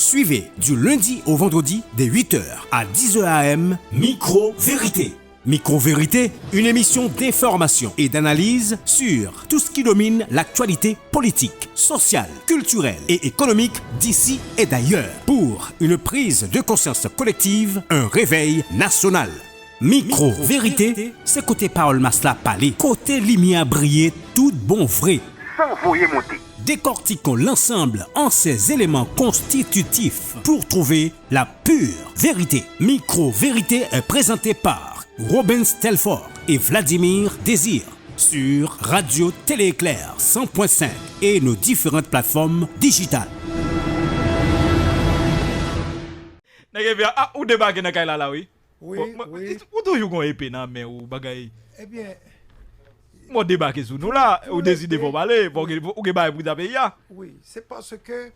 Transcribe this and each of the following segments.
Suivez du lundi au vendredi dès 8h à 10h AM Micro-Vérité. Micro-Vérité, une émission d'information et d'analyse sur tout ce qui domine l'actualité politique, sociale, culturelle et économique d'ici et d'ailleurs. Pour une prise de conscience collective, un réveil national. Micro-Vérité, c'est côté parole masla parler, côté lumière briller, tout bon vrai. Sans voyer monter. Décortiquons l'ensemble en ces éléments constitutifs pour trouver la pure vérité. Micro-Vérité est présenté par Robin Stelfort et Vladimir Désir sur Radio Télé-Éclair 100.5 et nos différentes plateformes digitales. Ou débarquer dans Kaila là, oui? Oui, oui. Ou toujours une épée dans mais ou bagaille. Eh bien, Moi débarquer sur nous là, ou décider pour parler, pour que ou bail pour taper ya. oui, c'est parce que,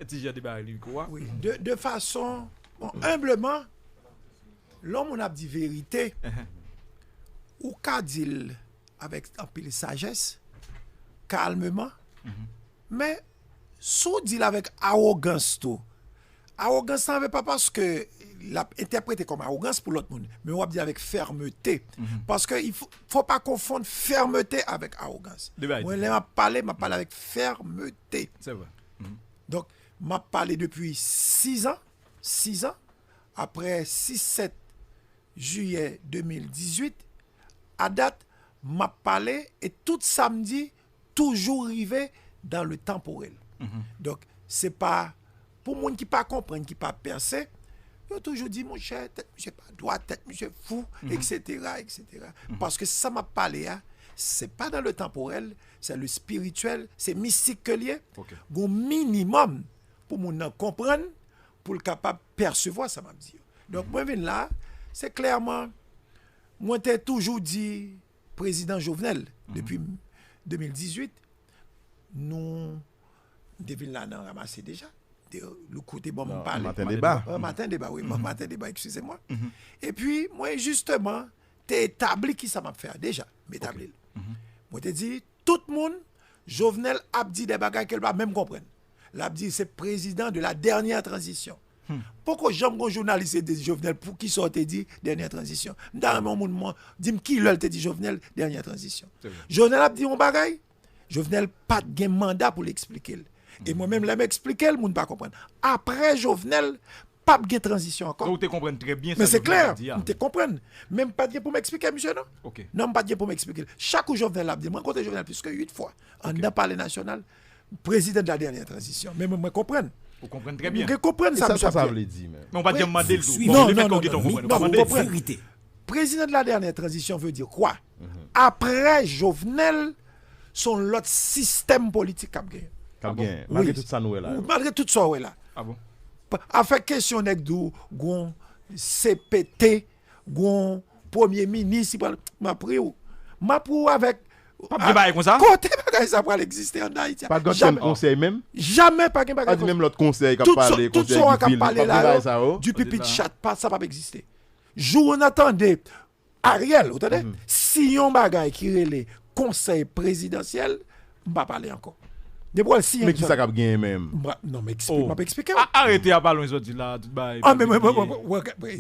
Et si j'ai débarqué lui quoi? oui, de façon, bon, humblement, l'homme on a dit vérité, ou qu'a dit avec un peu de sagesse, calmement, mais sous dit avec arrogance tout. Arrogance, ça ne veut pas parce que l'a interprété comme arrogance pour l'autre monde, mais on va dire avec fermeté. Parce qu'il ne faut pas confondre fermeté avec arrogance. Moi, je parlé avec fermeté. C'est vrai. Donc, m'a parlé depuis 6 ans. 6 ans. Après 6-7 juillet 2018, à date, m'a parlé et tout samedi, toujours arrivé dans le temporel. Donc, c'est pas pour les gens qui ne comprennent pas, qui ne pas percer, ils ont toujours dit, mon cher, tête, je pas droit, tête, monsieur fou, etc., etc. Parce que ça m'a parlé, c'est pas dans le temporel, c'est le spirituel, c'est mystique que lié. Au minimum, pour les gens comprendre, pour le capable de percevoir, ça m'a dit. Donc, moi, là, c'est clairement, moi, j'ai toujours dit, président Jovenel, depuis 2018, nous devons là ramasser déjà. Le côté bon me parler. Matin débat. Matin débat, oui. Matin débat, excusez-moi. Et puis, moi, justement, t'es établi qui ça m'a fait déjà, m'établir. Moi, t'ai dit, tout le monde, Jovenel a dit des bagages qu'elle va même comprendre. L'a dit, c'est président de la dernière transition. Pourquoi j'aime un journaliste dit Jovenel pour qui sortait dit dernière transition? Dans mon monde, dis-moi qui l'a dit Jovenel, dernière transition. Jovenel a dit un bagage, Jovenel pas de mandat pour l'expliquer. Et moi-même, je m'expliquer, le monde ne pas comprendre. Après Jovenel, pas de transition encore. Donc, tu comprends très bien ça. Mais c'est clair, tu comprends. Même pas de pour m'expliquer, monsieur, non? Ok. Non, pas de pour m'expliquer. Chaque Jovenel a dit, moi, côté Jovenel, plus que 8 fois, en a parlé national, président de la dernière transition. Même moi, comprendre. Vous comprenez très bien. Vous comprenez ça, monsieur? Ça veut dire, mais. Mais on va dire demander le tout. Non, vérité. Président de la dernière transition veut dire quoi? Après Jovenel, son l'autre système politique a gagné. Malgré tout ça, nous est là. Malgré tout ça, nous est là. Ah bon? Avec question d'où, gon CPT, gon premier ministre, m'a pris où? M'a pris avec. Pas de bail comme ça? Côté bagage ça va exister en Haïti. Pas de conseil même? Jamais pas de bagage. Pas même l'autre conseil qui a parlé. Tout ça qui a parlé là, du pipi de chat, ça va pas exister. Jour on attendait Ariel, vous entendez? Si on bagage qui relève conseil présidentiel, on va parler encore. Mais qui ça cap gagné même? Non, mais explique, m'a pas expliqué. Arrêtez à parler aujourd'hui là, tout bail. Ah, mais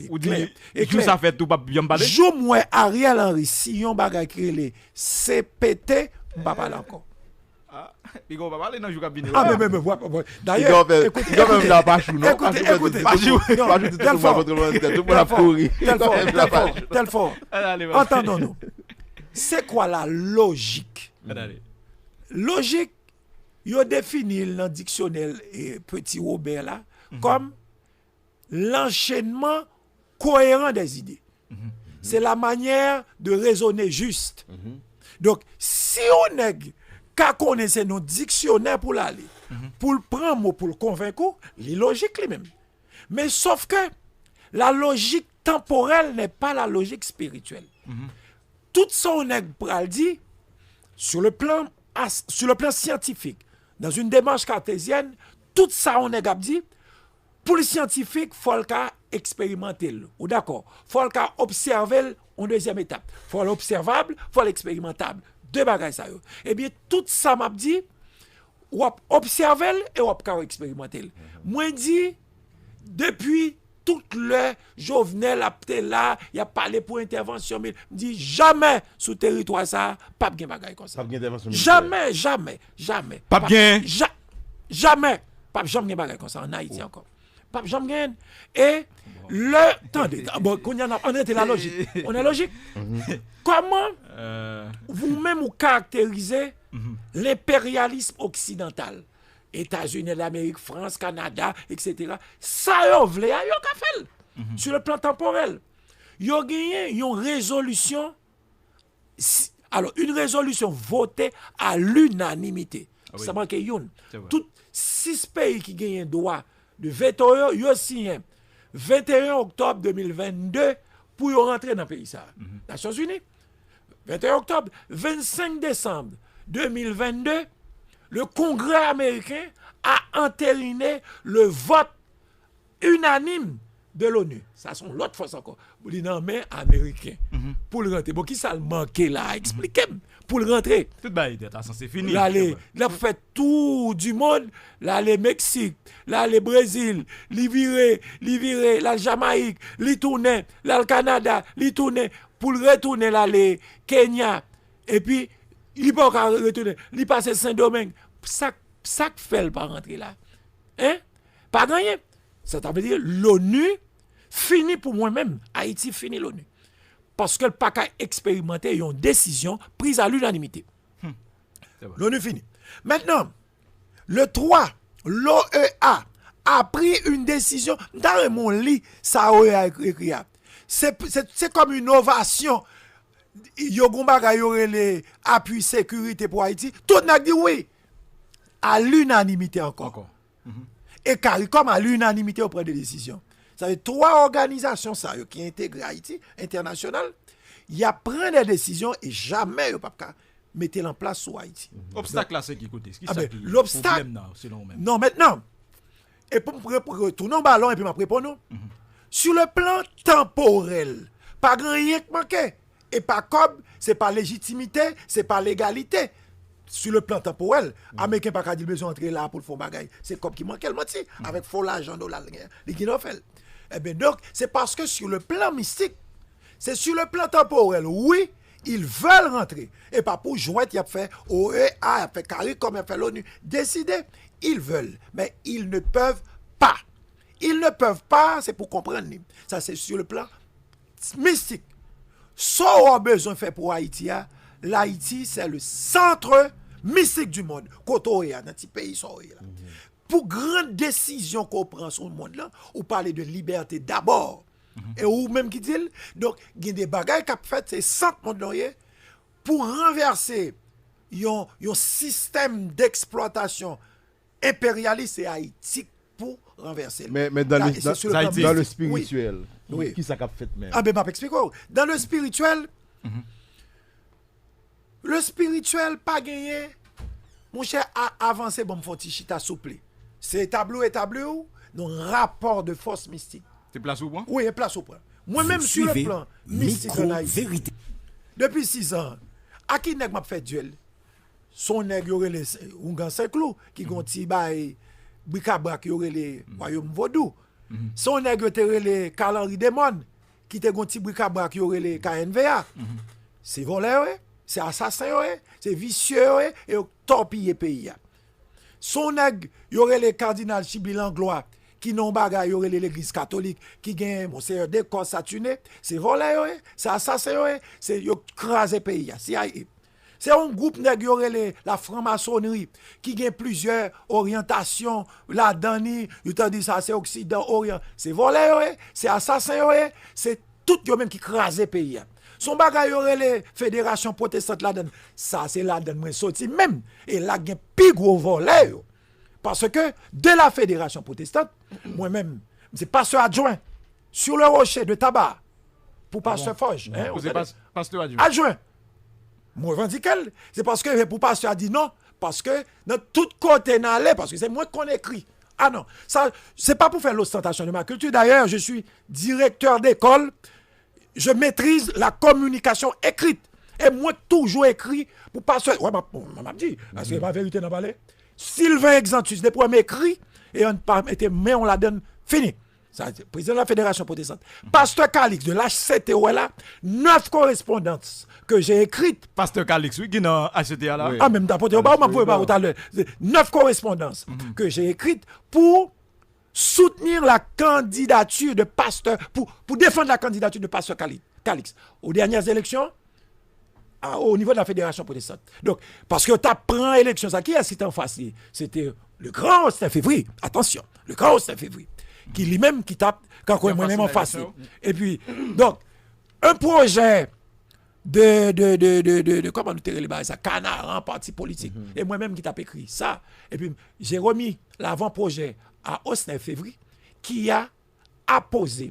ou dit et tout ça fait tout pas bien parler. Je moi Ariel Henry si on bagay créé CPT, pas parler encore. Ah, il va parler dans jour cabinet. Ah mais d'ailleurs, écoutez, il doit même la page non. Écoutez, tel fort. Entendons-nous. C'est quoi la logique? Logique, il définit dans le dictionnaire et petit Robert là comme l'enchaînement cohérent des idées. C'est la manière de raisonner juste. Donc, si on est qu'à connaître nos dictionnaires pour l'aller, pour le prendre mot, pour le convaincre, il est logique lui-même. Mais sauf que la logique temporelle n'est pas la logique spirituelle. Tout ça, on est pour le dire, sur le plan scientifique, dans une démarche cartésienne, tout ça, on est dit, pour les scientifiques, il faut expérimenter. Ou d'accord? Il faut observer en deuxième étape. Il faut l'observable, il faut l'expérimentable. Deux bagages ça. Eh bien, tout ça m'a dit, ou observer et ou expérimenter. Moi dit depuis toute le Jovenel a été là, il a parlé pour intervention, mais dit jamais sous territoire ça, pas de bagaille comme ça. Pas d'intervention militaire. Jamais. Pas bien. Jamais. Pas jamais de bagaille comme ça en Haïti encore. Pas jamais. Et le attendez, bon, on était la logique. On est logique. Comment vous-même vous caractérisez l'impérialisme occidental? États-Unis, l'Amérique, France, Canada, etc. Ça, yon vle, yon ka fait. Sur le plan temporel. Yon gagné une résolution, alors une résolution votée à l'unanimité. Ça manque yon. Tous 6 pays qui gagnent droit de veto, yon signé 21 octobre 2022 pour yon rentrer dans le pays. Nations Unies. 21 octobre, 25 décembre 2022, le Congrès américain a entériné le vote unanime de l'ONU. Ça, c'est l'autre fois encore. Vous dites non, mais américain. Pour le rentrer. Bon, qui ça le manquait là? Expliquez-moi. Pour le rentrer. Tout le monde est censé finir. Là, il fait tout du monde. Là, le Mexique. Là, le Brésil. L'Iviré. La Jamaïque. L'Itourné. Là, le Canada. L'Itourné. Pour le retourner là, le Kenya. Et puis, il peut pas retourner. Il passe Saint-Domingue. Ça fait le pas rentrer là. Hein? Pas gagné. Ça veut dire l'ONU finit pour moi-même. Haïti finit l'ONU. Parce que le pas qu'à expérimenter une décision prise à l'unanimité. L'ONU finit. Maintenant, le 3, l'OEA a pris une décision. Dans mon lit, ça a écrit. C'est comme une ovation. Yogombaga y les appuis sécurité pour Haïti. Tout n'a dit oui. À l'unanimité encore. Et CARICOM à l'unanimité auprès des décisions. Ça veut dire 3 organisations ça, qui intègrent Haïti, internationales, il y a pris des décisions et jamais il pas mettre en place sur Haïti. L'obstacle là, c'est qui côté? L'obstacle. Non, maintenant. Et pour retourner au ballon et puis m'après pour nous. Sur le plan temporel, pas grand rien qui manquait. Et pas comme, c'est pas légitimité, c'est pas légalité. Sur le plan temporel, Américain pas dit besoin d'entrer là pour le faire bagaille. C'est comme qui manquait le menti, avec faux l'argent dollar, les guinofel. Eh bien donc, c'est parce que sur le plan mystique, c'est sur le plan temporel, oui, ils veulent rentrer. Et pas pour jouer, il a fait OEA, il a fait CARICOM, il a fait l'ONU. Décider, ils veulent, mais ils ne peuvent pas. Ils ne peuvent pas, c'est pour comprendre. Ça, c'est sur le plan mystique. Ça, on a besoin de faire pour Haïti. L'Haïti, c'est le centre mystique du monde. Côté dans petit pays, pour grande décision qu'on prend sur le monde là, on parle de liberté d'abord. Et ou même qui dit, donc, il y a des bagages qui ont fait ces centres monde pour renverser un système d'exploitation impérialiste et haïtique pour renverser. Mais dans le spirituel, oui. Qui ça a fait même? Ah ben, je m'explique. Dans le spirituel, le spirituel, pas gagné. Mon cher, a avancé, bon, faut chita souple. C'est tableau, donc rapport de force mystique. C'est place au point? Oui, place au point. Moi-même, sur le plan mystique en Haïti, depuis 6 ans, à qui nèg m'a fait duel? Son nèg yoré les Ougan Saint-Cloud, qui gonti bay Bricabra qui yoré les Royaume Vaudou. Son nèg yoré les Carl-Henri Demon, qui te gonti Bricabra qui yoré les KNVA. C'est voleur, c'est assassin, c'est vicieux, et torpiller pays. Son nèg yoré les cardinal Chibilan Gloire, qui n'ont bagay yoré l'église catholique, qui gagne Monseigneur Descos Saturné, c'est voleur, c'est assassin, c'est craser pays. C'est un groupe nèg yoré la franc-maçonnerie qui gagne plusieurs orientations là-dedans, il t'a dit ça c'est occident orient, c'est voleur, c'est assassin, c'est tout yo même qui craser pays. Son bagay yoré les fédérations protestantes là-dedans, ça c'est là-dedans moi sorti même et là gagne plus gros voleur. Parce que de la fédération protestante, moi-même, c'est pasteur adjoint sur le rocher de tabac pour pasteur Forge. C'est pasteur adjoint. Adjoint. Moi, revendique, c'est parce que pour pasteur a dit non, parce que dans tout côté n'allait, parce que c'est moi qu'on écrit. Ah non, ça, c'est pas pour faire l'ostentation de ma culture. D'ailleurs, je suis directeur d'école, je maîtrise la communication écrite. Et moi, toujours écrit pour pasteur. Ouais, m'a dit, parce que ma vérité n'a pas l'air. Sylvain Exantus, le premier écrit, et on la donne fini. Ça, président de la Fédération protestante. Pasteur Calix de l'HCTO là, 9 correspondances que j'ai écrites. Pasteur Calix, oui, qui est dans HCTA là. Oui. Ah, même d'apporter, on m'a pas tout à l'heure. 9 correspondances que j'ai écrites pour soutenir la candidature de pasteur, pour défendre la candidature de pasteur Calix aux dernières élections au niveau de la Fédération protestante. Donc, parce que tu apprends l'élection, ça qui est c'était en face, c'était le grand Austin Février. Attention, le grand Austin Février. Qui lui-même qui tape quand moi-même en face. Et puis, donc, un projet de comment nous tirer les barres, ça, canard en parti politique. Et moi-même qui tape écrit ça. Et puis, j'ai remis l'avant-projet à Austin Février qui a apposé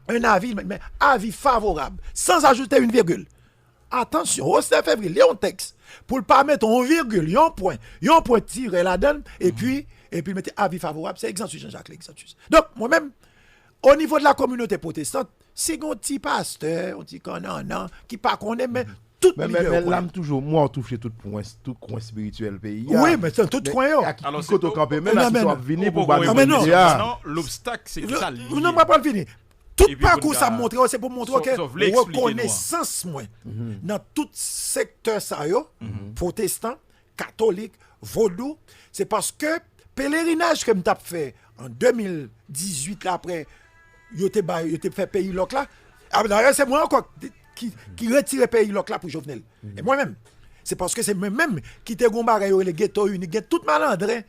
un avis, mais avis favorable, sans ajouter une virgule. Attention, Austin Février, Léon texte, pour ne pas mettre un virgule, un point tiré la donne, et puis mettez avis favorable, c'est Exantus Jean-Jacques Exantus. Donc, moi-même, au niveau de la communauté protestante, c'est un petit pasteur, un petit non, qui pas qu'on aime, mais tout mais l'âme toujours, moi, on touche tout coin spirituel pays. Oui, mais c'est tout coin. Alors, c'est au campé, mais là, tu dois venir pour battre. Non, l'obstacle, c'est ça. Vous n'avez pas fini. Tout parcours, ça montre, c'est pour montrer que reconnaissance, moi, dans tout secteur, ça, protestant, catholique, vaudou, c'est parce que pèlerinage que m't'a fait en 2018 là après yo te fait pays loc là c'est moi encore qui retire pays loc là pour Jovenel et moi-même c'est parce que c'est moi-même qui te gombaré les ghetto uni tout malandrin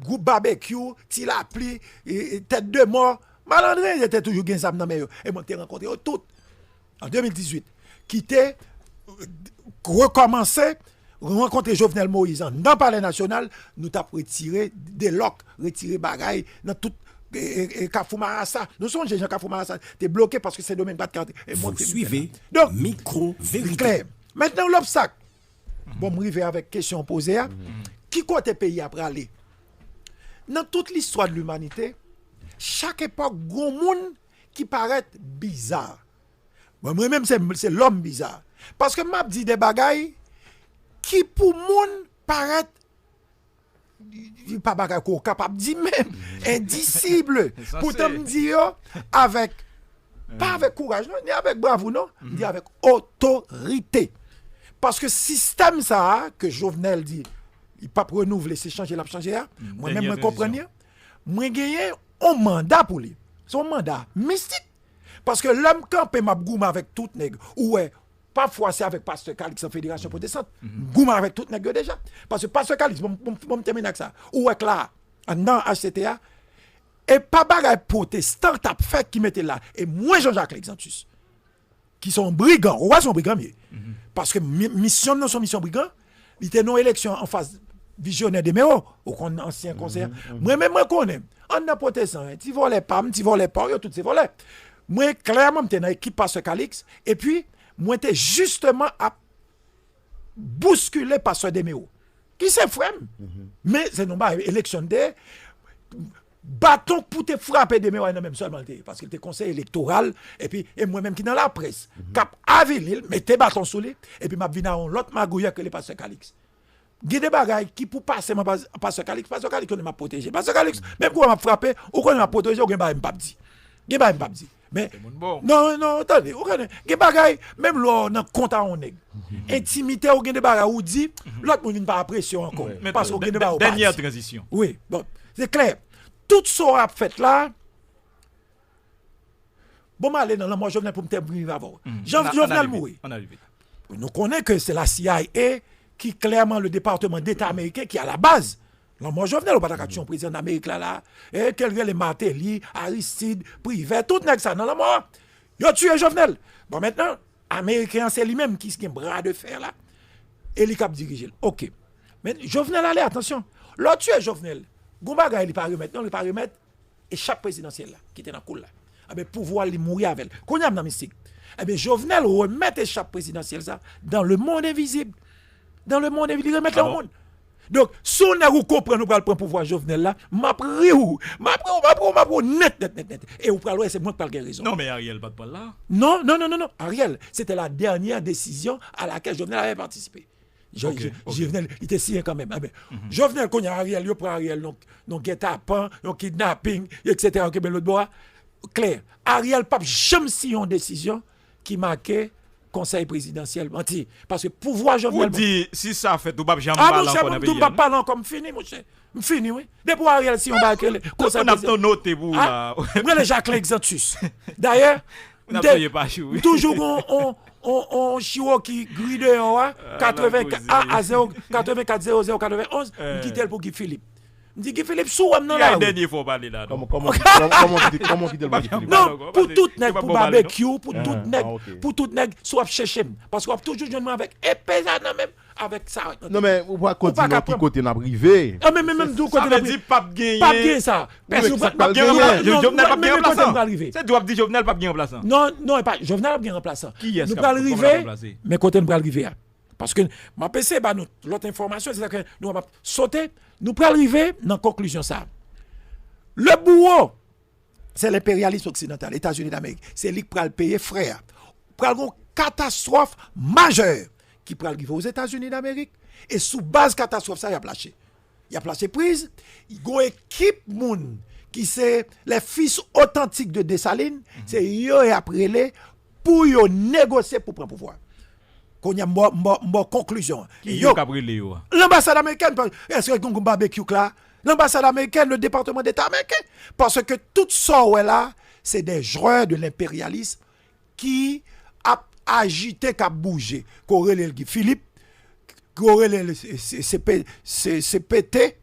groupe barbecue tilapli et tête de mort malandrin était toujours gain ça dans mais et moi t'ai rencontré tout en 2018 qui t'ai recommencé rencontrer Jovenel Moïse dans le palais national, nous t'avons retiré des locs, retiré bagaille dans tout Kafou Marassa. Nous sommes des gens Kafou Marassa, tu es bloqué parce que c'est domaine pas de carte. Vous suivez donc micro-vérité. Maintenant l'obstacle. Bon, me arriver avec question posée. Qui côté pays après aller? Dans toute l'histoire de l'humanité, chaque époque, il y a un monde qui paraît bizarre. Moi-même, c'est l'homme bizarre. Parce que m'a dit des bagailles qui pour monde paraît pas bagaille qu'on capable dire même indicible pourtant me dire avec pas avec courage non ni avec bravoure non dit avec autorité parce que système ça que Jovenel dit il pas renouveler c'est changer l'a changer moi même me comprendre moi gagner un mandat pour lui son mandat mystique parce que l'homme campé m'a gouma avec tout nègre ouais. Parfois, c'est avec Pasteur Calix en Fédération protestante. Gouma avec tout nègre déjà. Parce que Pasteur Calix, bon terminer avec ça. Ou est là, dans HCTA, et pas bagaille protestant t'a fait qui mettait là. Et moi, Jean-Jacques Exantus, qui sont brigands, ou sont brigands mieux. Parce que mission, non, son mission brigand, il était non élection en phase visionnaire de Méo, au ancien conseiller. Moi-même, moi, connais. On a protestant, tu volais pas, tu volais pas, tout ces volets. Moi, clairement, j'étais dans l'équipe Pasteur Calix, et puis, moi, j'étais justement à bousculer Pasteur Deméo. Qui c'est frère? Mais c'est non pas élection de bâton pour te frapper Deméo, non même seulement parce qu'il était conseil électoral, et puis et moi-même qui dans la presse, cap Avenil, mettez bâton sous lui, et puis m'a venu à l'autre magouille que le Pasteur Calix. Il y a des bagailles qui pour passer Pasteur Calix, on m'a protégé. Pasteur Calix, même quand on m'a frappé, ou quand on m'a protégé, on m'a pas dit. Mais non, attendez, des bagailles même là dans compte à on nèg. Intimité ou des bagailles ou dit l'autre monde vient pas pression encore parce que des bagailles dernière transition. Oui, bon, c'est clair. Tout ça a fait là. Bon aller dans la moi Jovenel pour me terminer avant. Jovenel mourir. Nous connaissons que c'est la CIA qui clairement le département d'État américain qui est à la base. Non, moi, Jovenel, au pas d'action président d'Amérique là, et quelqu'un les Martelly, Aristide, Privé, tout n'est que ça. Non, moi, il a tué Jovenel. Bon, maintenant, Américain, c'est lui-même qui a un bras de fer là, et il a dirigé. Ok. Mais Jovenel, allez, attention. L'autre tué Jovenel. Goumbaga, il pas remettre, non, il pas remettre, et chaque présidentiel là, qui était dans le coup là, avec pouvoir lui mourir avec. Qu'on y a dans mystique. Eh bien, Jovenel remet chaque présidentiel ça dans le monde invisible. Dans le monde invisible, il remet le monde. Donc, si on a compris, nous allons prendre pouvoir Jovenel là, m'a pris net. Et vous parlez, c'est moi qui parle de raison. Non, mais Ariel, pas de là. Non. Ariel, c'était la dernière décision à laquelle Jovenel avait participé. Jovenel, il était signé quand même. Ah ben, Jovenel, quand il y a Ariel, il prend Ariel, non guet-apens, non kidnapping, etc. Ok, ben l'autre bois, clair. Ariel, pas jamais si une décision qui marquait conseil présidentiel menti. Parce que pouvoir Jovenel. Vous dit, si ça fait, tout pas jamais ah, parler mon encore dans cher, le tout pays. pas parler encore, fini, mon cher. Fini, oui. Depuis Ariel, si on va le conseil On a présidentiel. noté pour là. Moi, le Jacques Exantus. D'ailleurs, On a payé pas chou. toujours on chiot qui grille dehors, 84 00 91, quitte le pour Guy Philippe. Me dit Guy Philippe sous non Il y a là. une dernière fois parler là. Comment quitter le Guy Philippe? Non, pour tout nèg pas pour bon barbecue, pour Ah, tout ah, nèg, ok. pour tout nèg soit chercher parce qu'on a toujours joindre avec épée ça même avec ça. Non, mais on va continuer pas qui côté n'a privé. Ah mais même d'où Ça côté veut la dire pas gagner. pas bien ça. mais ça Pas pas bien gagner. Jovenel pas bien remplaçant. remplaçant. C'est doit dire Jovenel pas bien remplaçant. Non, pas Jovenel bien remplaçant. Qui est-ce nous qui pas a- comment l'a arriver remplacé? mais côté nous pas arriver. Parce que ma PC bah nous l'autre information c'est que nous va sauter, nous pas arriver dans conclusion ça. Le bourreau c'est l'impérialisme occidental, États-Unis d'Amérique. C'est lui qui va le payer frère. Pour une catastrophe majeure qui va arriver aux États-Unis d'Amérique et sous base catastrophe ça il a placé. Il a placé prise, il y a une équipe moun qui c'est les fils authentiques de Dessalines, c'est yo et après les pour yo négocier pour prendre pouvoir. Qu'on y a une conclusion. Qui Yo, yo Gabriel Léo. l'ambassade américaine, est-ce que vous barbecue là? L'ambassade américaine, le département d'État américain. Parce que tout ça, là, c'est des joueurs de l'impérialisme qui a agité, qui a bougé. Corrélé Guy Philippe, corrélé le CPT,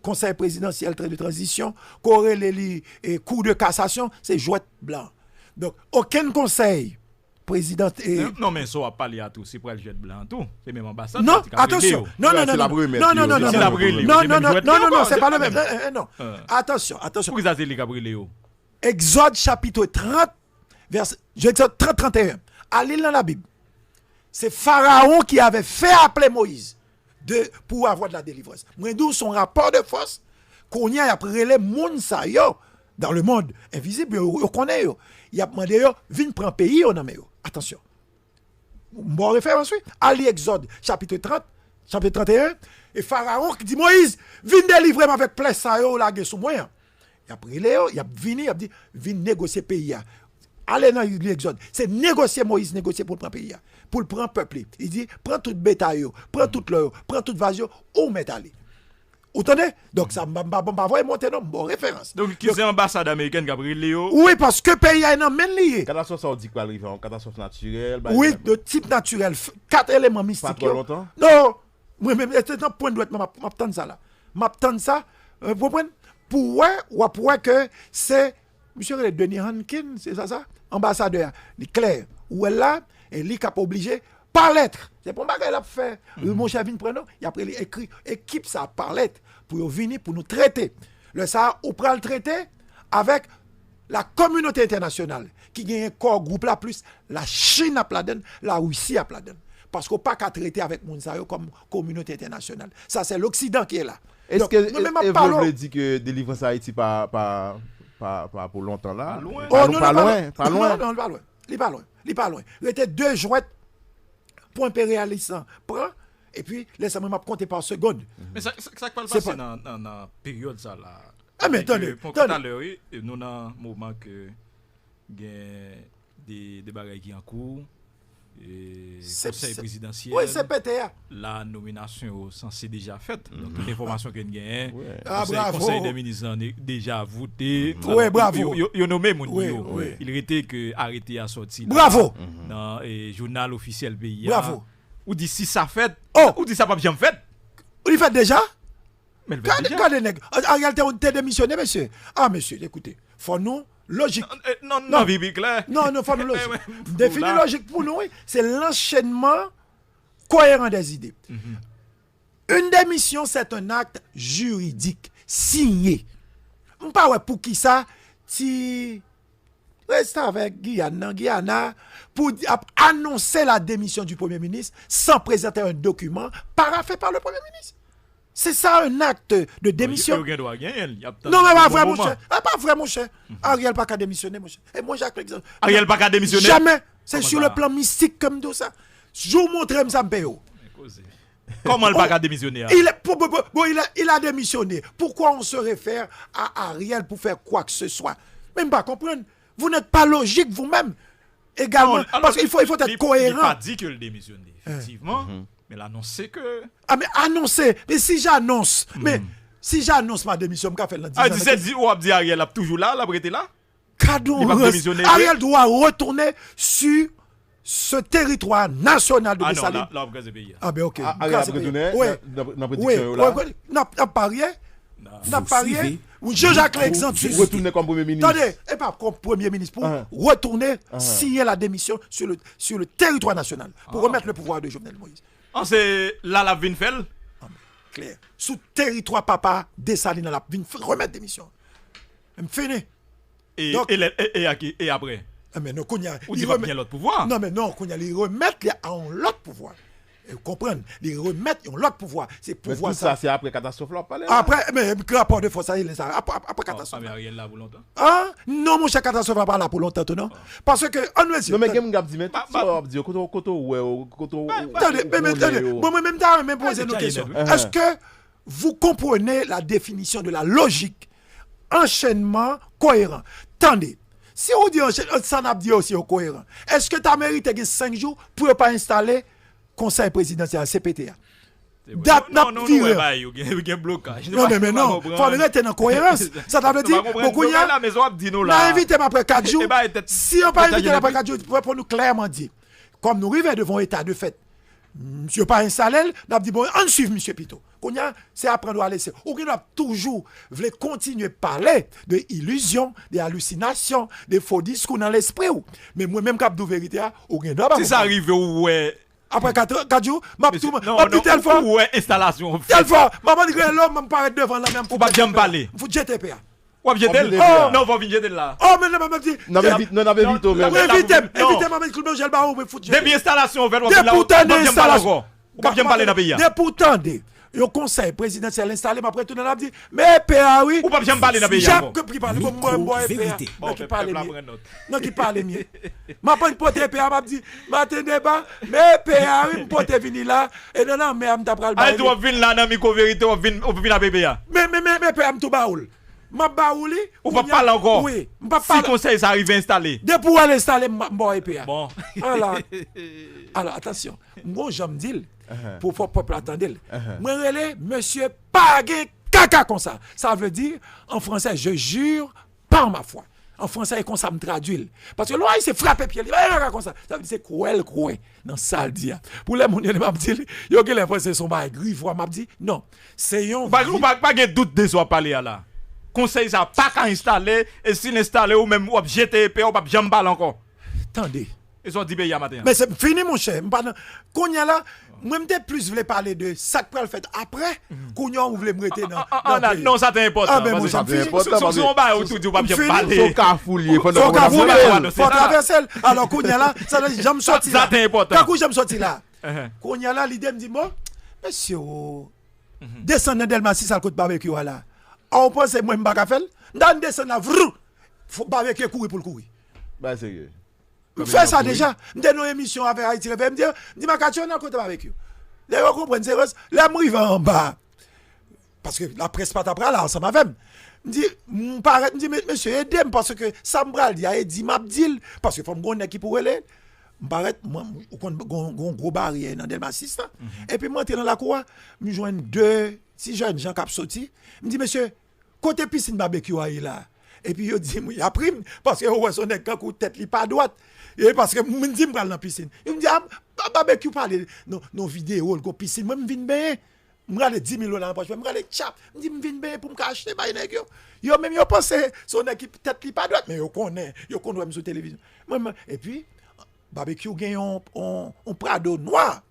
Conseil présidentiel de transition, corrélé les cours de cassation, c'est jouet blanc. Donc, aucun conseil président Non, mais ça va parler à tout. C'est pour le jet blanc tout. C'est même ambassade. non, c'est Gabriel attention. Léo. Non, Ouais, c'est la première non, théorie. C'est la brûlée. non, C'est non, même jouet non, Léo, c'est pas le c'est même. pas Non. Attention. Pour ça, c'est les Gabriel Léo. Exode chapitre 30, verset, Exode 30, 31. Allez dans la Bible. C'est Pharaon qui avait fait appeler Moïse pour avoir de la délivrance. Moi, d'où son rapport de force, qu'on y a après les moun sa yo, dans le monde invisible, on connaît yo. Il a demandé yo, viens prendre pays, on a mis yo. Attention. Bon référence, oui. Allez, Exode, chapitre 30, chapitre 31. Et Pharaon qui dit, Moïse, viens délivrer avec plaie ça yo, la guerre sous moi. Il a pris Léo, il a venu, il a dit, viens négocier pays. Allez dans l'Exode. C'est négocier Moïse, négocier pour le prendre pays. Pour le prendre peuple. Il dit, prends tout bétail, prends tout l'eau, prends toute vase, où mettre aller. Vous entendez? Donc ça m'a envoyé monter non, bon référence. Donc, qui c'est ambassade américaine Gabriel Léo? Oui, parce que pays a un même lié. Catastrophe, ça on dit quoi arrive en catastrophe naturelle. Oui, de type naturel. 4 éléments mystiques. Pas trop longtemps? Non. Moi-même, c'est un point de droite, m'attends ça là. M'attends ça. Vous comprenez? Pour voir que c'est monsieur Denis Hankin, c'est ça? Ambassadeur. Il est clair. Où est là? Et il est obligé par lettre. C'est pour ça qu'il a fait. Mon chef vient prendre, il a pris écrit équipe ça par lettre pour venir pour nous traiter. Le ça, on prend le traiter avec la communauté internationale qui gagne un corps groupe là plus la Chine à Pladen, la Russie à Pladen. Parce qu'on pas qu'à traiter avec Mounsayo comme communauté internationale. Ça c'est l'Occident qui est là. Est-ce Donc, que nous-mêmes, vous parlons- voulez dire que délivrance à Haïti pas pour longtemps là? Pas loin. Oh, non, Pas non, loin, pas loin. Non, pas loin. Il est pas loin. Il était 2 jouets pour impérialisme. Prends, et puis, laissez-moi me compter par seconde. Mais ça peut C'est passer pas- dans la période ça là. Ah, mais attendez, Tout à attendez. l'heure, oui, nous dans un moment que il y a des bagages qui en cours. Et conseil présidentiel. Oui, c'est PTA. La nomination censée déjà faite. Donc, toute l'information qu'on gagne. Ouais. Ah, bravo. Conseil des ministres en est déjà voté. Ouais, bravo. Il a nommé mon Oui, niveau. oui. Il était que arrêté à sortir. Bravo. Dans le journal officiel pays. Bravo. Ou dit si ça fait. Oh. Ou dit ça pas bien fait. Il fait déjà? Mais le fait déjà. Regardez, nègre. En réalité, on t'a démissionné, monsieur. Ah, monsieur, écoutez. Faut nous, logique. Non, Bibi clair. Non, faut nous logique. Ouais, Définir là. logique pour nous, oui, c'est l'enchaînement cohérent des idées. Une démission, c'est un acte juridique, signé. On pas pour qui ça, si reste avec Guyana pour annoncer la démission du Premier ministre sans présenter un document paraphé par le Premier ministre. C'est ça un acte de démission. Il y a droit à gagner, il y a peut-être Non, mais un pas bon vrai, mon moment. cher. Ah, pas vrai, mon cher. Ariel pas qu'à démissionner, mon cher. Et moi, Jacques, l'exemple. Ariel pas qu'à démissionner. Jamais. C'est Comment sur ça? le plan mystique comme tout ça. Je vous montre ça, me paye. Comment le pas démissionner? Il a démissionné. Pourquoi on se réfère à Ariel pour faire quoi que ce soit? Même pas comprendre. Vous n'êtes pas logique vous-même. Également. Non, parce qu'il faut être cohérent. Il n'a pas dit que le démissionner, effectivement. Mais l'annoncer que. Ah, mais annoncer. Mais si j'annonce. Mais si j'annonce ma démission, je vais faire Ah, 17 dit, ou dit Ariel a toujours là, la prêté là? Ariel doit retourner sur ce territoire national de Dessalines. Ah non, là, là, pays. Ah ben ok. Ariel a retourné. Oui, n'a pas rien. N'a pas rien. Jean-Jacques Alexandre retourner comme Premier ministre. Attendez, et pas comme Premier ministre, pour retourner, signer la démission sur le territoire national, pour remettre le pouvoir de Jovenel Moïse. Ah, c'est là la Vinfel? Clair. Sous territoire papa, Dessalines, la remettre démission. Fini. Et après? Mais non, ou il remet l'autre pouvoir? Non, mais non, ils remettent en l'autre pouvoir. Vous comprenez? Ils remettent en l'autre pouvoir. C'est pouvoir mais tout ça, c'est après catastrophe là, pas là. Après, mais rapport de force, après catastrophe. Mais Ariel là pour longtemps? Ah, non, mon cher catastrophe va pas là pour longtemps, non? Parce que, on nous dit. Non, mais Game Gap dit, mais ça va dire, attendez, moi-même, même poser nos questions. Est-ce que vous comprenez la définition de la logique? Enchaînement cohérent. Attendez. Si on dit ça n'a pas dit aussi au cohérent, est-ce que tu as mérité 5 jours pour ne pas installer conseil présidentiel CPTA? Date n'a pas dit. Non, mais non, il faut arrêter dans la cohérence. Ça t'a dit, beaucoup y a. On a invité après 4 jours. Si on n'a pas invité après 4 jours, pour nous clairement dire, comme nous arrivons devant l'état de fait, monsieur pas installé, nous avons dit, bon, on suit monsieur Pito. C'est apprendre à laisser. Ou qu'on a toujours voulu continuer à parler de illusions, de hallucinations, de faux discours dans l'esprit. Mais moi-même, cap de vérité, si ça arrive, ouais. Après 4 jours, ma petite telle fois. Ouais, installation. Telle fois, maman dit que l'homme me paraît devant la même. Ou pas bien parler. Faut jeter PA. Ou bien jeter. Non, faut venir de là. Oh, mais maman dit. Non, mais vite au même. Évitez, maman dit que le gel barreau, mais faut jeter. Depuis installation, on va pourtant d'installation. Ou pas bien parler dans le pays. Pourtant, le conseil présidentiel installé, mais après tout le monde a dit, mais PA, oui. Ou pas bien parler dans le pays. Jacques, qui parle, moi, vérité. Non, qui parle mieux. Non, qui parle mieux. Ma pas porter PA, m'a dit, m'attendez pas, mais PA, oui, m'porter venir là. Et non, mais m't'a pral baoul. Ah, tu vas venir là dans micro vérité, on vient à PA. Mais PA, m'tou baoul. Ma baouli. Ou pas parler encore. Oui, si le conseil ça arrive installé. De pour aller installer, m'boy PA. Bon. Alors, attention. Moi, j'aime dire. Pour faire peuple attendre. Moi, monsieur Pagé caca comme ça. Ça veut dire, en français, je jure par ma foi. En français, comme ça me traduit. Parce que là, il s'est frappé pied. Comme ça. Ça veut dire, c'est cruel. Dans ça, le dit. Pour les gens, ils m'ont dit, ils ont l'impression que c'est son griffe. Ils m'ont dit, non. C'est un. Pas de doute de soi parler là. Conseil, ça pas qu'à installer. Et s'il installe, ou même, ou jeter épée, ou pas bien balle encore. Attendez. Ils ont dit, ben, matin. Mais c'est fini, mon cher. Quand il y a là, moi, je plus voulais parler de ça que le fait après, quand on voulait me rester dans. Non, ça c'est important. Ah, mais moi, ça c'est important. Si on va autour du papier parler. Faut cafouiller. Faut cafouiller. Faut traverser. Alors, quand il y a là, ça j'aime sortir là. Ça c'est important. Quand j'aime sortir là. Quand il y a là, l'idée me dit, moi, monsieur, descendez d'Elma si ça coûte barbecue là. On pense que moi, je ne vais pas faire. Dans descendre là, faut barbecue courir pour le courir. Bah, c'est fais ça déjà. Dans nos émissions avec Haïti, je me dis, ma question, on a côté avec eux. Les gens comprennent, c'est vrai. Là, je vais en bas. Parce que la presse pas après là, ensemble avec moi. Je dis, monsieur, aidez-moi parce que ça me bral, il a dit, m'a dit, parce que faut me donner qui pour aller. Je paraît, moi, on gros barrière dans Delma 6. Et puis, moi, je dans la cour, je joins 2 si jeunes gens qui sont sortis. Je dis, monsieur, côté piscine barbecue, là. Et puis, il dit, il a pris, parce que son nez, quand tête n'est pas droite. Et parce que je me dis, je vais dans la piscine. Il me dit, barbecue, parle nos vidéos, la piscine. Moi, je viens bien. Je vais 10 000 dans la poche. Je vais chap. Je dis, je viens bien pour me cacher. Yo même, yo pense, son équipe tête n'est pas droite. Mais yo connaît sur la télévision. Et puis, barbecue, gagne un Prado noir.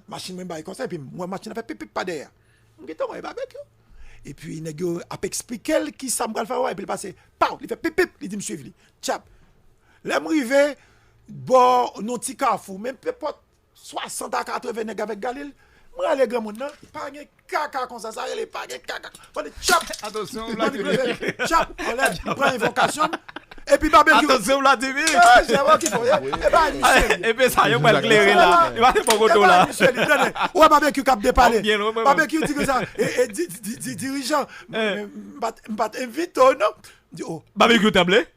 Machine, même comme ça. Et puis, moi, machine, a fait pipi pas derrière. Je dis, barbecue. Et puis, il a expliqué qui ça me va faire. Et puis, il passe, il fait pip, il dit, me suivre. Tchap. Là, je arrive, bon, non, petit carrefour, même peut-être 60 à 80 nègres avec Galil. Je vais aller grand monde, pas de caca comme ça, ça n'est pas de caca. On est tchap. Attention, tchap, on prend invocation. Et puis barbecue. Attention, Vladimir. Ah, c'est moi qui faut. Et bah, Michel. Et puis ça, il va éclairer là. Il va faire pas gâteau là. Ouais, barbecue cap de parler. Bien, ouais, ouais. Barbecue dit que ça. Et dirigeant, m'bat invite non. Dit oh, Barbecue tablé.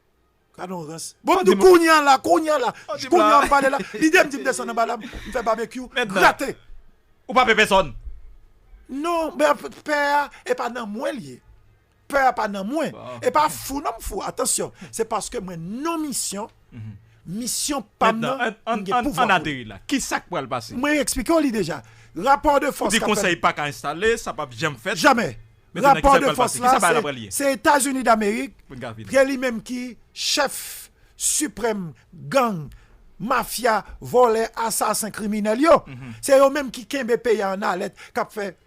canon rance. Bon, du Kounia là. Kounia parler là. L'idée me dit descendre en bas là, me fait barbecue. Gratter. Ou pas personne. Non, mais père et pas dans moins lié. Peur pas dans moins. Et pas fou non fou. Attention, c'est parce que moi non mission. Mission pas non. On atterrit là. Qui ça pour le passer? Moi expliquons lui déjà. Rapport de force. Dit conseil pas qu'à installer, ça pas jamais fait. Jamais. Mais Rapport de force là, là, c'est États-Unis d'Amérique. C'est lui-même qui chef suprême gang mafia volé assassin criminel yo. C'est eux même qui kembe pays en alerte qui fait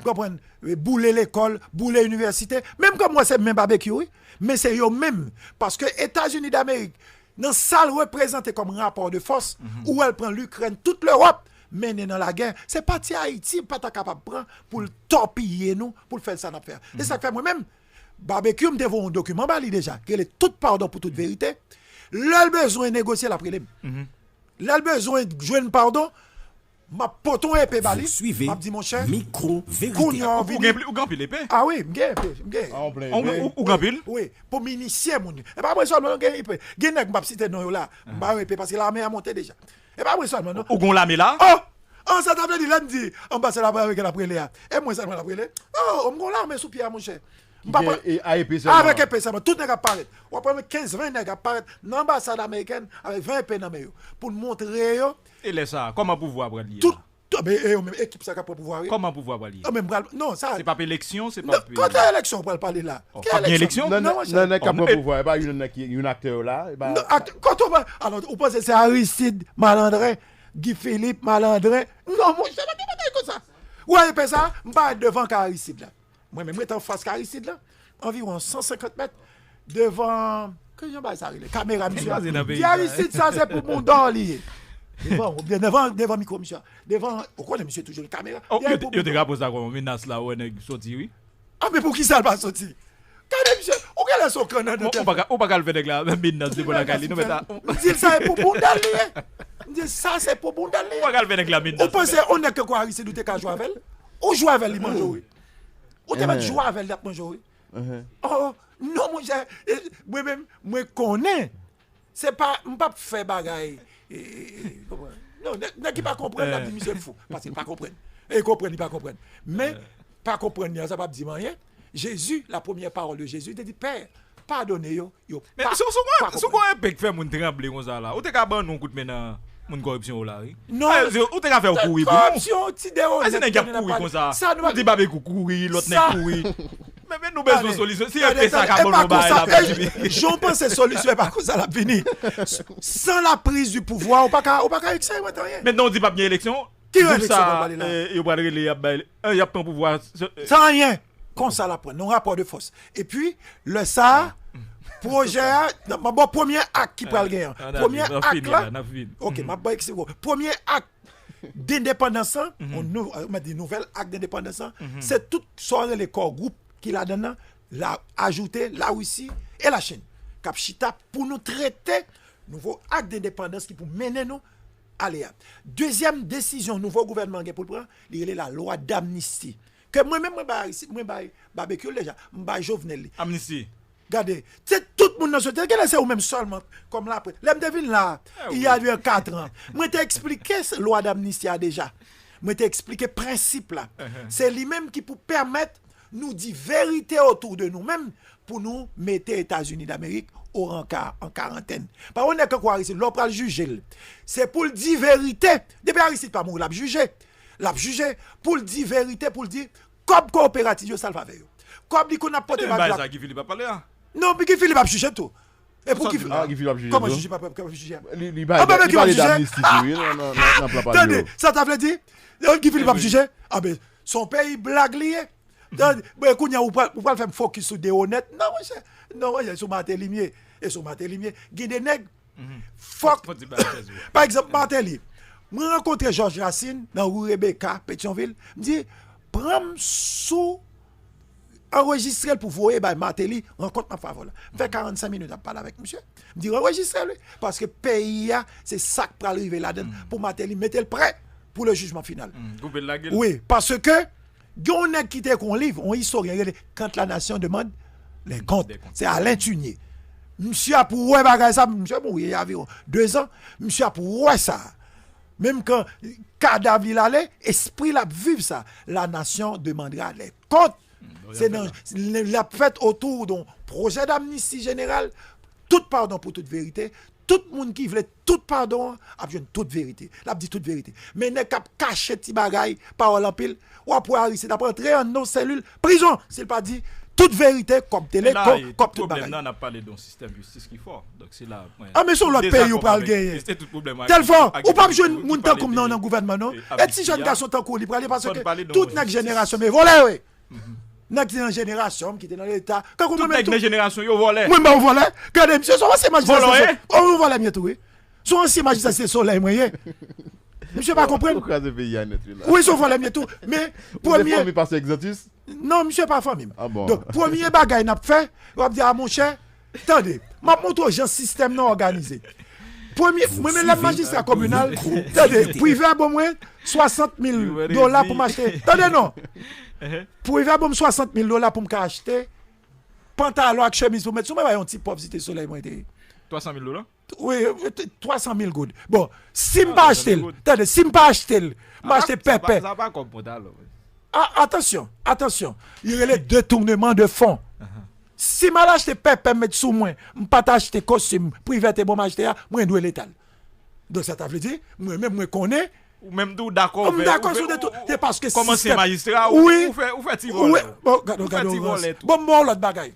comprendre bouler l'école, bouler l'université, même comme moi c'est même barbecue oui, mais c'est eux même parce que États-Unis d'Amérique dans ça représenté comme rapport de force où elle prend l'Ukraine, toute l'Europe mener dans la guerre, c'est parti Haïti pas capable prendre pour le torpiller nous pour faire ça faire. Et ça fait moi même barbecue me devons un document bali déjà, que est toute pardon pour toute vérité. L'al besoin de négocier la prélève. L'al besoin de joindre pardon. Ma poton épée bali. Suivez m'a dit mon cher. Micro vérité. Ou gampil épée? Ah oui, m'gè. Ou gampil? Oui, pour m'initier mon. Et pas moi seulement m'gè épée. Gè nèg m'a cité non là. M'a épée parce que l'armée a monté déjà. Et pas moi seulement non. Ou gon l'armée là? Oh, ça t'a dit là dit ambassadeur avec la prélève. Et moi seulement la prélève. Oh, m'gon l'armée sous pied mon cher. Et AEP seulement. Avec épée seulement, tout nèg apparaît. On prend 15-20 nèg apparaît dans l'ambassade américaine avec 20 épées dans main pour montrer yo. Et laisse ça, comment pouvoir prendre lié? Tout mais même équipe ça capable pouvoir. Comment pouvoir prendre lié? Non, ça c'est pas élection, c'est pas quand élection pour parler là. Pas bien élection? Non, capable pouvoir, pas une acteur là, quand on va alors on pense c'est Aristide Malandrin, Guy Philippe Malandrin. Non, moi je pas comme ça. Ouais, et ça, m'pas devant Aristide là. Moi même étant face Aristide là, environ 150 mètres devant que j'en bats ça les caméras monsieur. Aristide ça c'est pour mon dans lié. Devant micro monsieur. Devant pourquoi le monsieur toujours une caméra. Yo te rapose ça comme menace là ou nèg sorti oui. Ah mais pour qui ça pas sorti? Quand monsieur, on regarde son canard de tête. On pas le faire nèg là menace de la Cali nous mettre. Dit ça c'est pour Bondalier. Dit ça c'est pour Bondalier. On pas le faire nèg là menace. On pense on est que quoi Aristide ou te ka jouer avec? Ou jouer avec lui manger oui. Ou te mettre jouer avec lui manger oui. Oh non moi même moi connais. C'est pas m'pas faire bagaille. Non, n'a qui pas comprendre la monsieur fou parce qu'il pas comprendre. Et comprendre, il pas comprendre. Mais pas comprendre, ça pas dire rien. Jésus, la première parole de Jésus, il dit Père, pardonnez yo. Mais sur quoi un pec fait mon trembler comme ça là. Ou te ka ban non coup de maintenant mon corruption là. Non, ou te ka faire courir. Corruption, ti de on. Est-ce que courir comme ça? On dit babé courir, l'autre n'est courir. Mais nous besoin de solution. Si elle ça ka bon là. J'en pense solution pas comme ça la fini. Sans la prise du pouvoir, on pas excès rien. Maintenant on dit pas bien élection. Qui élection il va régler il y a pas pouvoir sans rien. Comme ça la prend, non rapport de force. Et puis le ça projet bon premier acte qui prend le gain. Premier acte là. OK, ma boy c'est premier acte d'indépendance, on m'a dit nouvel acte d'indépendance, c'est tout soirée les corps groupe qui la donne la ajouter la Russie et la Chine capchita pour nous traiter nouveau acte d'indépendance qui pour mener nous aller. Deuxième décision nouveau gouvernement pour prendre, il est la loi d'amnistie que moi même moi barbecue déjà m'ba Jovenel amnistie. Regardez, c'est tout le monde dans ce terrain, c'est ou même seulement comme là après. L'aime devine là, il y a eu 4 ans. Moi t'ai expliqué cette loi d'amnistie déjà. Moi t'ai expliqué principe là. C'est lui-même qui pour permettre nous dire vérité autour de nous-mêmes pour nous mettre les États-Unis d'Amérique en quarantaine. Parce qu'on est que quoi ici, l'on le juger. C'est pour le dire vérité. Depuis Aristide pas mourir, l'a juger. L'a juger pour le dire vérité, pour le dire comme coopérative, ça le va faire. Comme dit qu'on a porté ma ça qui Philippe a parlé là. Non, mais qui Philippe a juger tout. Et pour qui Philippe a juger. Comment juger pas comment juger? Il va d'amnistie, non, attendez, ça t'a fait dire qui Philippe a juger? Ah ben son pays blague lié. Ben qu'on y a ou pas faire focus sur des honnêtes. Non, moi sur Martin-Limier et sur Martin-Limier, guide des nègres. Fuck. Par exemple, Martin-Limier. Moi rencontré Georges Racine dans rue Rebecca, Pétionville, me dit prends sous enregistrer pour voir bah Martelly rencontre ma faveur là. Fait 45 minutes à parler avec monsieur. Me dit enregistrer parce que pays c'est ça qui va arriver là-dedans pour Martelly mettez le prêt pour le jugement final. Oui, parce que on a quitté qu'on livre, on historien quand la nation demande les comptes. C'est Alain Tunier. Monsieur a pour ouais bagay ça, monsieur bon, il y a environ 2 ans, monsieur a pour ouais ça. Même quand cadavre il allait, esprit la vivre ça, la nation demandera les comptes. C'est dans la fête autour d'un projet d'amnistie générale, tout pardon pour toute vérité. Tout le monde qui voulait tout pardon a besoin de toute vérité. L'a dit toute vérité. Mais n'est qu'à cacher petit bagay parole en pile ou pour arrêter d'entrer en nos cellules prison, s'il pas dit toute vérité comme télé comme tout bagay. Là on a parlé d'un système de justice qui fort. Donc c'est là. Ah mais sur l'autre pays ou pas le gagner. C'est tout problème. Tel fois ou pas besoin monde tant comme dans le gouvernement non. Et si jeune garçon tant qu'on li parler parce que toute notre génération mais volé oui. Notre génération qui était dans l'état quand toute notre génération yo volé. Moi on volé. Regardez monsieur son ancien magistrat. On volé bien tout oui. Son ancien magistrat c'est soleil moyen. Monsieur pas comprendre. Oui, son volé bien tout mais premier parce exotus. Non, monsieur pas famille. Ah bon. Donc premier bagage n'a fait, on va dire à mon cher, attendez, m'a montre aux gens système non organisé. Premier moi-même la magistrat communal, attendez, privé à bon moins 60 000 $ pour m'acheter. Attendez non. Privé à bon 60 000 $ pour m'acheter pantalon avec chemise pour mettre sur moi un petit pauvre cité soleil moi 300 000 $. Oui, 300 000 good. Bon, si m'pas acheter, attendez, si m'pas acheter, m'acheter pépé. Ça pas comme pantalon. Ah, attention. Il y a les détournements de fonds. Si je achète pépé mettre sous moi, je ne pas acheter costume privé et bon m'acheter, moi je dois l'étal. Donc ça veut dire moi même moi connais ou même tout d'accord sur tout c'est parce que comment c'est magistrat oui ou fait ti voler. Bon, bon l'autre bagaille.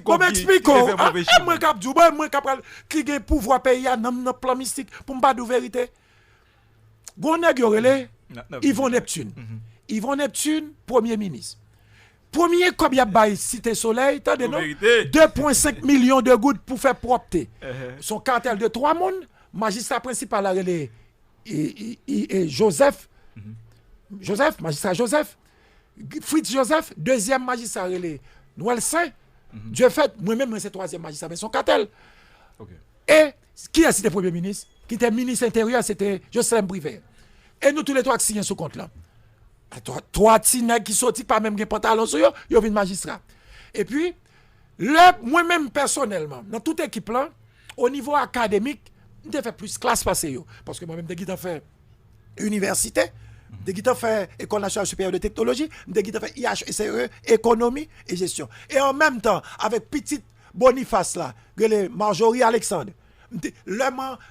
Bon m'explique moi cap du moi cap qui gagne pouvoir pays dans plan mystique pour pas de vérité. Gon nèg yo relé Yvon Neptune. Yvon Neptune, Premier ministre. Premier comme y a bail Cité Soleil, attendez non 2,5 millions de gouttes pour faire propreté. Son cartel de 3 monde, magistrat principal a relé et Joseph. Magistrat Joseph. Fritz Joseph, deuxième magistrat relé Noël Saint. Dieu fait, moi-même c'est troisième magistrat mais son cartel. Et qui a cité Premier ministre? Qui était ministre intérieur, c'était Jocelyn Brivet. Et nous tous les trois qui signons ce compte là. Trois petits nègres qui sortent pas même des pantalons sur eux, ils viennent magistrat. Et puis, moi-même personnellement, dans toute équipe là, au niveau académique, je fait plus classe passée. Parce que moi-même, j'ai fait université, j'ai fait École nationale supérieure de technologie, j'ai fait IHSE, économie et gestion. Et en même temps, avec petite Boniface là, Marjorie Alexandre,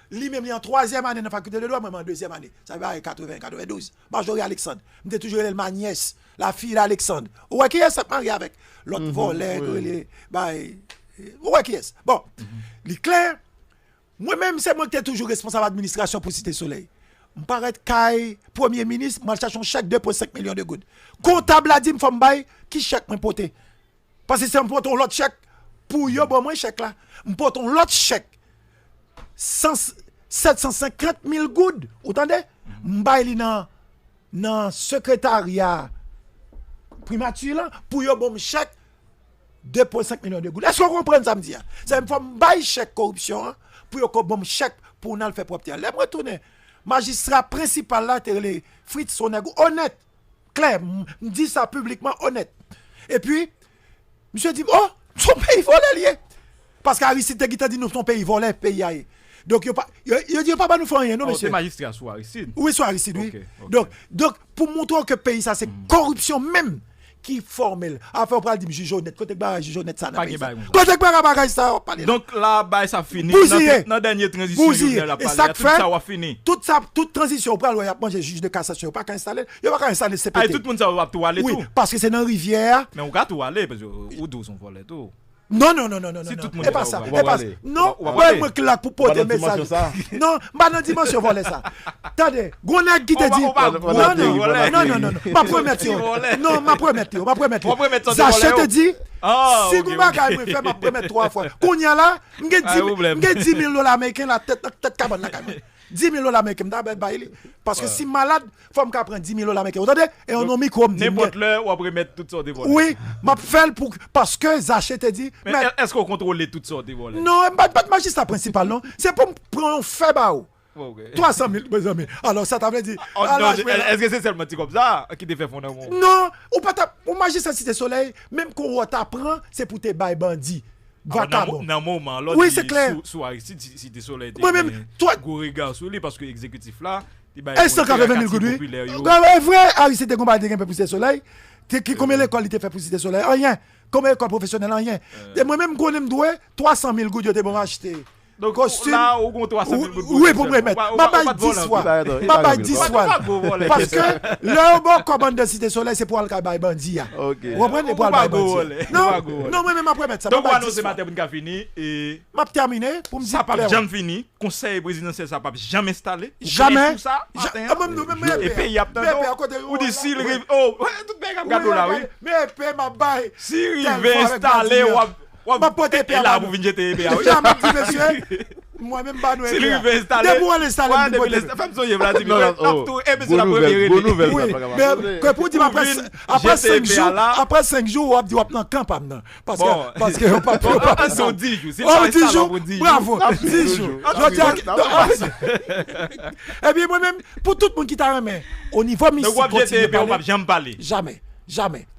lui-même en 3e année dans la faculté de droit, moi en 2e année. Ça va 92. Marjorie Alexandre. Je toujours ma nièce, la fille d'Alexandre. Ouais, qui est ça marié avec l'autre volet, ouais, qui est. Bon, les clair, moi-même, c'est moi qui suis toujours responsable d'administration pour Cité Soleil. Je paraît que Premier ministre, je cherche un chèque de 2,5 millions de gouttes. Comptable a dit, je fais qui chèque me porter. Parce que c'est un porte l'autre chèque pour yo, bon, moi, chèque là. Je porte l'autre chèque. 750 000 gouttes. Vous entendez? M'baili dans secrétariat primature là pour yo bon chèque 2,5 millions de gouttes. Est-ce qu'on comprend ça me dit? C'est une fois m'bail chèque corruption pour yo bon chèque pour nous faire propre. Là moi tourner magistrat principal là c'est Fritz Sonegou honnête. Clair, me dit ça publiquement honnête. Et puis monsieur dit "Oh, son pays volé lié." Parce qu'Aristide qui t'a dit nous son pays volé, pays aille. Donc, il dit pas nous faire rien, non, monsieur. C'est magistrat sur Aristide. Oui, sur Aristide, oui. Okay. Donc, pour montrer que le pays, ça, c'est corruption même qui formelle. Enfin, on parle de juge honnête. Côté barrage, juge honnête, ça n'a pas. Côté barrage, ça, on parle. Donc, là, ça finit. Dans la dernière transition, ça va finir. Toute transition, on parle, il y a manger juge de cassation, il n'y a pas qu'à installer. Il n'y a pas qu'à installer CPT. Tout le monde, ça va tout aller. Oui, parce que c'est dans la rivière. Mais on va tout aller, parce que où d'où sont volés tout. Non. Si tout le monde et pas ça. Non, moi claque pour porter message. Non, pas dans dimension voler ça. Attendez, Gonag qui te dit non. Ma première. Ça je te dis si Gonag me fait ma première 3 fois. Kounya là, m'gè 10 000 $ américains la tête cabane la caméra. 10 000 $ américains, parce que si malade, il faut me prendre 10 000 $ américains. Vous entendez? Et on a mis comme n'importe l'heure, ou après mettre toutes sortes de volets. Oui, m'a fait pour parce que Zaché te dit. Mais est-ce qu'on contrôle toutes sortes de volets? Non, pas de magistrat principal, non. C'est pour prendre un fait bao. Okay. 300 000, mes amis. Alors, ça t'avait dit. Est-ce que c'est seulement comme ça qui te fait fondamentalement? Non, ou pas pour magistrat Cité Soleil, même qu'on t'apprend, c'est pour tes bails bandits. Dans un moment, oui, c'est clair. Si Cité Soleil, moi-même, toi. Gros regard sur lui, parce que l'exécutif là, est 180 000 goudou. Vrai, Aristide Combat de pour Cité Soleil. Combien l'école était fait pour Cité Soleil? Rien. Combien l'école professionnelle? Rien. Et moi-même, quand je me 300 000 goudou, je bon acheter. Donc, là, au compte 300 000 goudou. Oui, pour me mettre. Ma baille 10 fois. Ma baille 10 fois. Parce que le bon commande de Cité Soleil, c'est pour le bail bandit. Vous comprenez? Pour le bail bandit. Non, moi-même, après mettre ça. Donc, on va annoncer matin pour fini. Et. M'a terminé pour me dire. Ça n'a jamais fini. Conseil présidentiel, ça n'a jamais installé. Jamais. Et puis, il y a peut-être. Ou d'ici, il arrive. Oh, tout le monde gâteau là, oui. Mais ma baille. Si il va installer, ma pote est là pour venir jeter EPA. Jamais dit monsieur. Moi-même pas nous. Si lui veut installer. Depuis on l'installe. Femme soyez Vladimir. C'est la première bonne nouvelle. Mais pour dire après 5 jours on dit on dans camp parce que on pas sont 10 jours. Oh 10 jours. Bravo. 10 jours. Et bien moi-même pour tout le monde qui t'a remis au niveau mystique. Donc on va jamais parler. Jamais.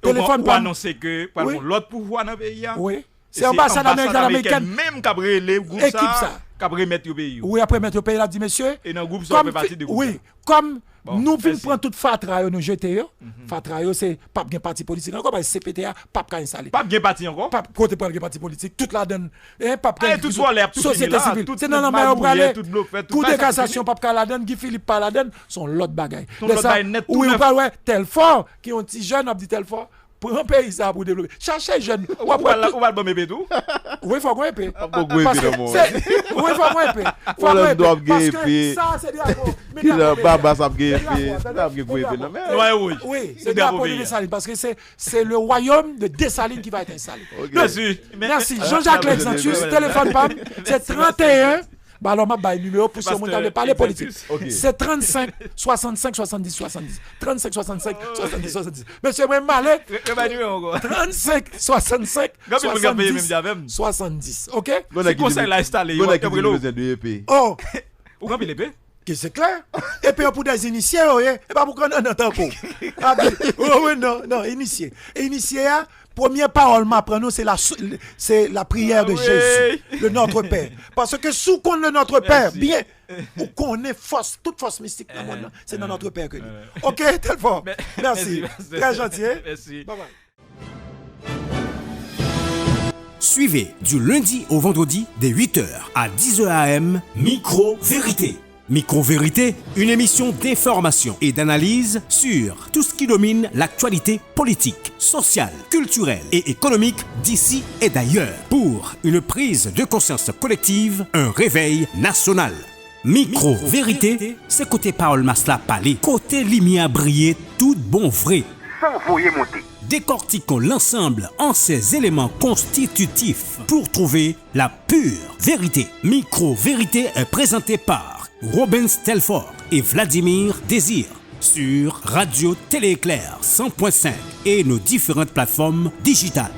Téléphone pour annoncer que par l'autre pouvoir dans le pays. Oui. C'est l'ambassade américaine. Même Cabré les groupes ça. Cabré mettre au pays. Oui, après mettre au pays là dit monsieur. Et dans le groupe ça fait partie du groupe. Oui, comme nous venons prendre toute Fatra nous jeter. Fatra c'est pas bien parti politique encore parce que CPTA pas qu'à installer. Pas bien parti encore. Pas côté pas bien parti politique, toute la donne pas tout soit l'air tout société civile. C'est non mais on parler. Coup de cassation pas qu'à la donne, Guy Philippe pas la donne, sont l'autre bagaille. Oui, on parle Telfort qui ont petit jeune a dit Telfort. Pour un pays ça pour développer. Cherchez jeune. On va le bon bébé tout. Oui, faut qu'on épée. Oui, faut qu'on épée. Faut qu'on épée. Parce que ça c'est d'accord. Le baba ça oui, c'est drapeau de Dessalines parce que c'est le royaume de Dessalines qui va être installé. Merci. Jean-Jacques Lexantius, téléphone PAM, c'est 31. Bah alors m'a bail numéro pour ce montant de parler politique. C'est 35 65 70 70. 35 65 70 70. Monsieur moi malé. 35 65 70. OK? C'est conseil là installé. Oh. Ou quand il est c'est clair. Et puis pour des initiés, et pas pour qu'on en entend pas. Oui, non, initié. Initié, première parole m'apprend nous, c'est la prière de Jésus, le Notre Père. Parce que sous qu'on le Notre Père, bien, ou qu'on est force, toute force mystique dans le monde, c'est dans Notre Père que nous. OK, tel fort. Merci. Très gentil. Merci. Bye bye. Suivez du lundi au vendredi dès 8h à 10h AM Micro Vérité. Micro Vérité, une émission d'information et d'analyse sur tout ce qui domine l'actualité politique, sociale, culturelle et économique d'ici et d'ailleurs. Pour une prise de conscience collective, un réveil national. Micro Vérité, c'est côté parole masla parler, côté lumière briller, tout bon vrai. Sans voyer monter. Décortiquons l'ensemble en ces éléments constitutifs pour trouver la pure vérité. Micro Vérité est présenté par Robin Telfort et Vladimir Désir sur Radio Télé Éclair 100.5 et nos différentes plateformes digitales.